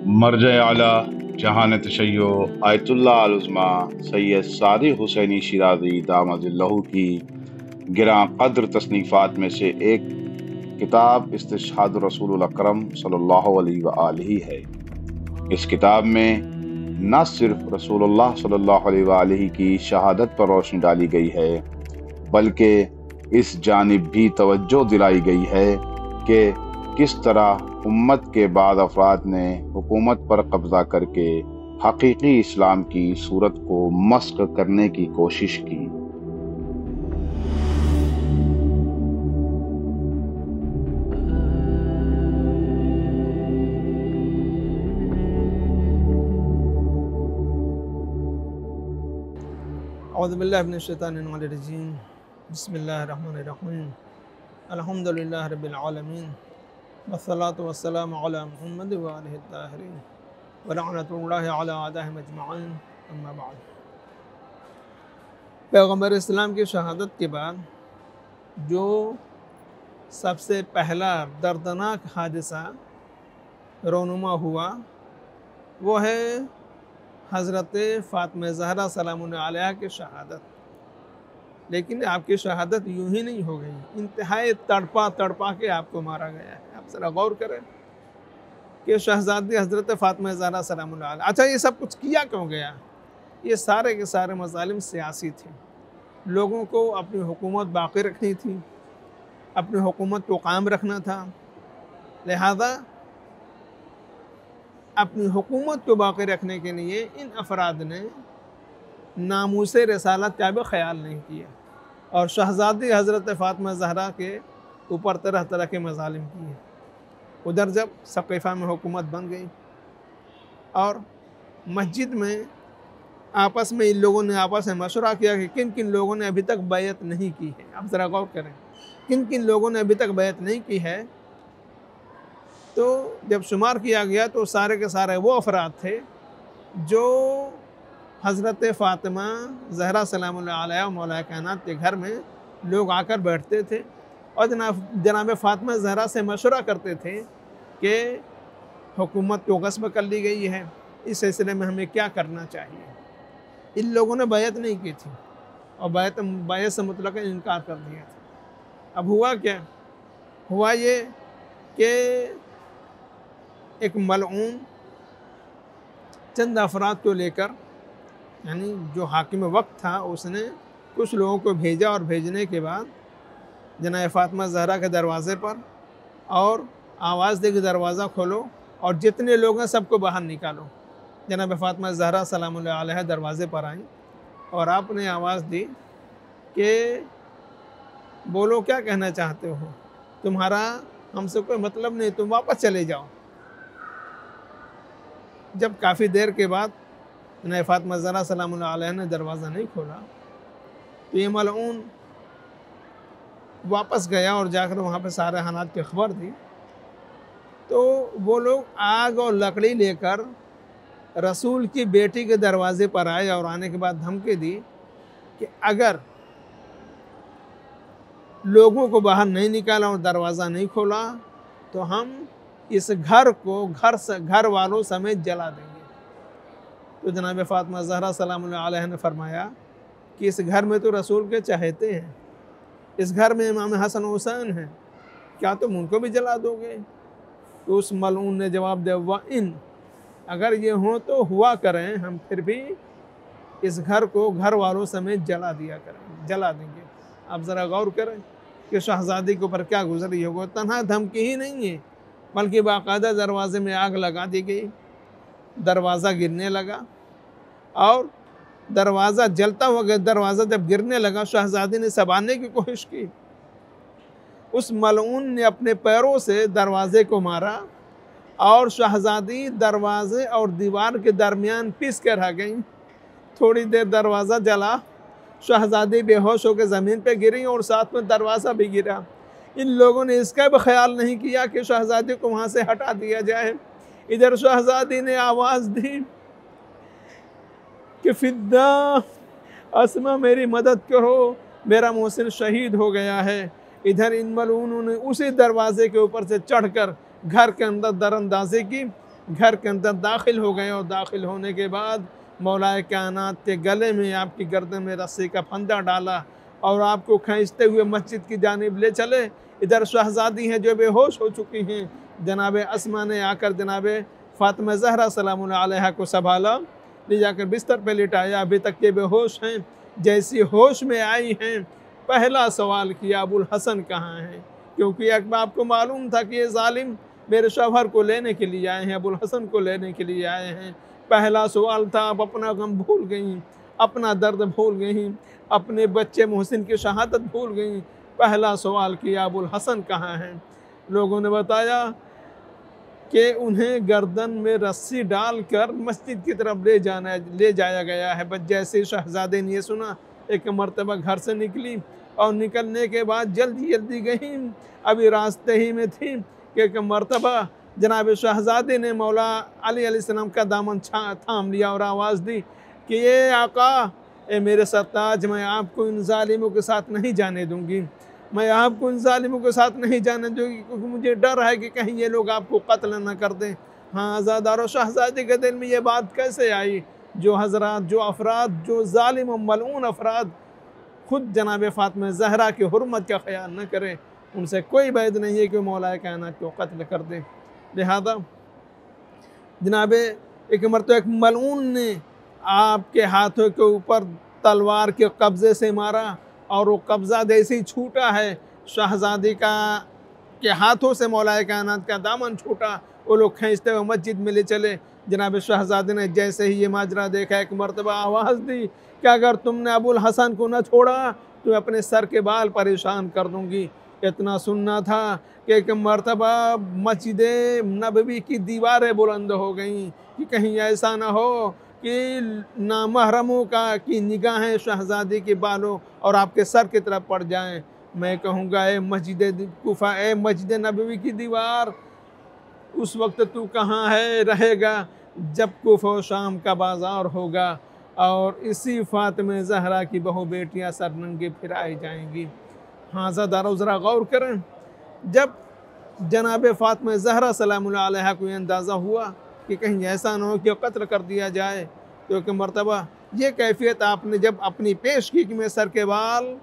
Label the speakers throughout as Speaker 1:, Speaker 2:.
Speaker 1: मर्ज आला जहान तशय्यो आयतुल्लाह अल उज़्मा सैयद सादिक हुसैनी शिराज़ी दामदिल्लहु की गिरां क़द्र तसनीफ़ात में से एक किताब इस्तिशहाद रसूलुल अकरम सल्लल्लाहु अलैहि व आलिहि है। इस किताब में न सिर्फ रसूलुल्लाह सल्लल्लाहु अलैहि व आलिहि की शहादत पर रोशनी डाली गई है, बल्कि इस जानिब भी तवज्जो दिलाई गई है कि किस तरह उम्मत के बाद अफराद ने हुकूमत पर कब्जा करके हकीकी इस्लाम की सूरत को मस्क करने की कोशिश की।
Speaker 2: औज़ु बिल्लाहि मिनश शैतानिर रजीम। बिस्मिल्लाहिर रहमानिर रहीम। अल्हम्दुलिल्लाहि रब्बिल आलमीन वस्सलातु वस्सलामु अला मुहम्मद व आलिहि ताहिरीन व लअनतुल्लाहि अला आदाहिम अजमईन, अम्मा बाद। पैगम्बर इस्लाम की शहादत के बाद जो सबसे पहला दर्दनाक हादसा रोनुमा हुआ वो है हज़रत फ़ातिमा ज़हरा सलामुन अलैहा की शहादत। लेकिन आपकी शहादत यूं ही नहीं हो गई, इंतहाई तड़पा तड़पा के आपको मारा गया है। आप ज़रा गौर करें कि शहज़ादी हज़रत फ़ातिमा ज़हरा सलामुन अलैहा। अच्छा, ये सब कुछ किया क्यों गया? ये सारे के सारे मज़ालिम सियासी थे। लोगों को अपनी हुकूमत बाक़ी रखनी थी, अपनी हुकूमत को कायम रखना था। लिहाजा अपनी हुकूमत को बाक़ी रखने के लिए इन अफराद ने नामूसे रसालत का भी ख्याल नहीं किया और शहज़ादी हज़रत फ़ातिमा ज़हरा के ऊपर तरह तरह के मज़ालिम किए। उधर जब सक़ीफ़ा में हुकूमत बन गई और मस्जिद में आपस में इन लोगों ने आपस में मशवरा किया कि किन किन लोगों ने अभी तक बैत नहीं की है। आप ज़रा गौर करें, किन किन लोगों ने अभी तक बैत नहीं की है। तो जब शुमार किया गया तो सारे के सारे वो अफराद थे जो हज़रत फ़ातिमा ज़हरा सलामुल्लाह अलैहा मौला कायनात के घर में लोग आकर बैठते थे और जनाब फ़ातिमा ज़हरा से मशवरा करते थे कि हुकूमत को ग़स्ब कर ली गई है, इस सिलसिले में हमें क्या करना चाहिए। इन लोगों ने बैत नहीं की थी और बैत से मुतलक़ इनकार कर दिया था। अब हुआ क्या? हुआ ये कि एक मलऊन चंद अफराद को लेकर, यानी जो हाकिम वक्त था, उसने कुछ लोगों को भेजा और भेजने के बाद जनाब फ़ातिमा ज़हरा के दरवाज़े पर और आवाज़ दे कि दरवाज़ा खोलो और जितने लोग हैं सबको बाहर निकालो। जनाब फ़ातिमा ज़हरा सलामुल्लाह अलैहा दरवाज़े पर आईं और आपने आवाज़ दी कि बोलो, क्या कहना चाहते हो, तुम्हारा हमसे कोई मतलब नहीं, तुम वापस चले जाओ। जब काफ़ी देर के बाद जनाब फ़ातिमा ज़हरा सलामुल्लाह अलैहा ने दरवाज़ा नहीं खोला तो ये मलऊन वापस गया और जाकर वहाँ पे सारे हालात की खबर दी। तो वो लोग आग और लकड़ी लेकर रसूल की बेटी के दरवाज़े पर आए और आने के बाद धमकी दी कि अगर लोगों को बाहर नहीं निकाला और दरवाज़ा नहीं खोला तो हम इस घर को घर वालों समेत जला देंगे। तो जनाब फ़ातिमा ज़हरा सलामुल्लाह अलैहा ने फरमाया कि इस घर में तो रसूल के चहेते हैं, इस घर में इमाम हसन हुसैन हैं, क्या तुम उनको भी जला दोगे? तो उस मलऊन ने जवाब दिया, व इन, अगर ये हों तो हुआ करें, हम फिर भी इस घर को घर वालों समेत जला देंगे। आप ज़रा गौर करें कि शहज़ादी के ऊपर क्या गुजरी होगा। तन्हा धमकी ही नहीं है बल्कि बाकायदा दरवाज़े में आग लगा दी गई, दरवाज़ा गिरने लगा और दरवाज़ा जलता हुआ दरवाज़ा जब गिरने लगा, शहज़ादी ने संभालने की कोशिश की। उस मलऊन ने अपने पैरों से दरवाज़े को मारा और शहज़ादी दरवाज़े और दीवार के दरमियान पिस कर रह गई। थोड़ी देर दरवाज़ा जला, शहज़ादी बेहोश होकर ज़मीन पर गिरी और साथ में दरवाज़ा भी गिरा। इन लोगों ने इसका भी ख्याल नहीं किया कि शहज़ादी को वहाँ से हटा दिया जाए। इधर शहज़ादी ने आवाज़ दी कि फिद्दा अस्मा, मेरी मदद करो, मेरा मोहसिन शहीद हो गया है। इधर इन मलऊनों ने उसी दरवाजे के ऊपर से चढ़कर घर के अंदर दरअंदाजी की घर के अंदर दाखिल हो गए और दाखिल होने के बाद मौलाए कायनात के गले में आपकी गर्दन में रस्सी का फंदा डाला और आपको खींचते हुए मस्जिद की जानिब ले चले। इधर शहजादी हैं जो बेहोश हो चुकी हैं, जनाब अस्मा ने आकर जनाब फ़ातिमा ज़हरा सलामुन अलैहा को संभाला, ले जाकर बिस्तर पे लिटाया। अभी तक ये बेहोश हैं। जैसी होश में आई हैं, पहला सवाल किया अबुल हसन कहाँ हैं, क्योंकि आपको मालूम था कि ये जालिम मेरे शौहर को लेने के लिए आए हैं, अबुल हसन को लेने के लिए आए हैं। पहला सवाल था, आप अपना गम भूल गई, अपना दर्द भूल गई, अपने बच्चे मोहसिन की शहादत भूल गई। पहला सवाल किया अबुल हसन कहाँ हैं। लोगों ने बताया कि उन्हें गर्दन में रस्सी डालकर मस्जिद की तरफ ले जाया गया है। बस जैसे शहजादे ने ये सुना, एक मर्तबा घर से निकली और निकलने के बाद जल्दी जल्दी गई। अभी रास्ते ही में थी कि एक मर्तबा जनाब शहजादे ने मौला अली अलैहिस्सलाम का दामन थाम लिया और आवाज़ दी कि ये आका, ए मेरे सरताज, मैं आपको इन जालिमों के साथ नहीं जाने दूंगी, मैं आपको इन जालिमों के साथ नहीं जाने दूंगी, क्योंकि मुझे डर है कि कहीं ये लोग आपको कत्ल न कर दें। हाँ आज़ादारों, शहजादे के दिल में ये बात कैसे आई? जो हजरात, जो अफराद, जो जालिम और मलऊन अफराद खुद जनाब फ़ातिमा ज़हरा की हुर्मत का ख्याल न करें, उनसे कोई बैद नहीं है कि मौलाए कायनात को कत्ल कर दें। लिहाजा जनाब एक मरतबा एक मलऊन ने आपके हाथों के ऊपर तलवार के कब्ज़े से मारा और वो कब्ज़ा जैसे ही छूटा है, शहज़ादी के हाथों से मौलाए कायनात का दामन छूटा। वो लोग खींचते हुए मस्जिद में ले चले। जनाब शहज़ादी ने जैसे ही ये माजरा देखा, एक मरतबा आवाज़ दी कि अगर तुमने अबुल हसन को न छोड़ा तो अपने सर के बाल परेशान कर दूँगी। इतना सुनना था कि एक मरतबा मस्जिद नबवी की दीवारें बुलंद हो गईं कि कहीं ऐसा ना हो कि नामहरमों की निगाहें शहज़ादी के बालों और आपके सर की तरफ पड़ जाएं। मैं कहूँगा, ए मस्जिद कुफा, ए मस्जिद नबवी की दीवार, उस वक्त तू कहाँ है रहेगा जब कुफा शाम का बाज़ार होगा और इसी फ़ातिमा ज़हरा की बहू बेटियाँ सरनंगे फिराई जाएंगी। हाँ ज़ादारो, ज़रा गौर करें, जब जनाब फ़ातिमा ज़हरा सलामुल्लाह अलैहा को अंदाज़ा हुआ कि कहीं ऐसा ना हो कि कत्ल कर दिया जाए, तो एक मरतबा ये कैफियत आपने जब अपनी पेश की कि मैं सर के बाल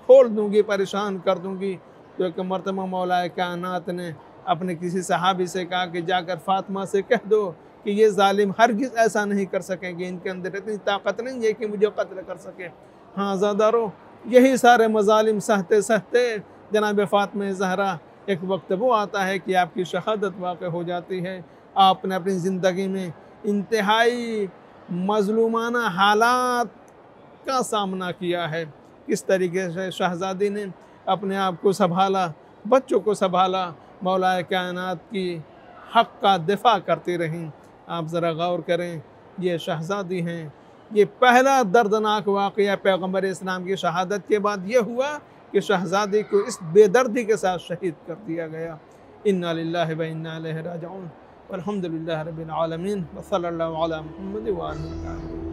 Speaker 2: खोल दूँगी, परेशान कर दूँगी, तो एक मरतबा मौलाए कायनात ने अपने किसी सहाबी से कहा कि जाकर फ़ातिमा से कह दो कि ये जालिम हरगिज़ ऐसा नहीं कर सकेंगे, इनके अंदर इतनी ताकत नहीं है कि मुझे कत्ल कर सके। हाँ ज़ादारो, यही सारे मजालिम सहते सहते जनाब फ़ातिमा ज़हरा एक वक्त वो आता है कि आपकी शहादत वाक़ हो जाती है। आपने अपनी ज़िंदगी में इंतहाई मज़लूमाना हालात का सामना किया है। किस तरीके से शहज़ादी ने अपने आप को संभाला, बच्चों को संभाला, मौलाए कायनात की हक़ का दिफ़ा करती रहीं। आप ज़रा गौर करें, ये शहज़ादी हैं। ये पहला दर्दनाक वाक़या पैगम्बर इस्लाम की शहादत के बाद ये हुआ कि शहज़ादी को इस बेदर्दी के साथ शहीद कर दिया गया। इन्ना लिल्लाहि व इन्ना इलैहि राजिऊन। वल्हम्दुलिल्लाहि रब्बिल आलमीन व सल्लल्लाहु अला मुहम्मद व आलिहि।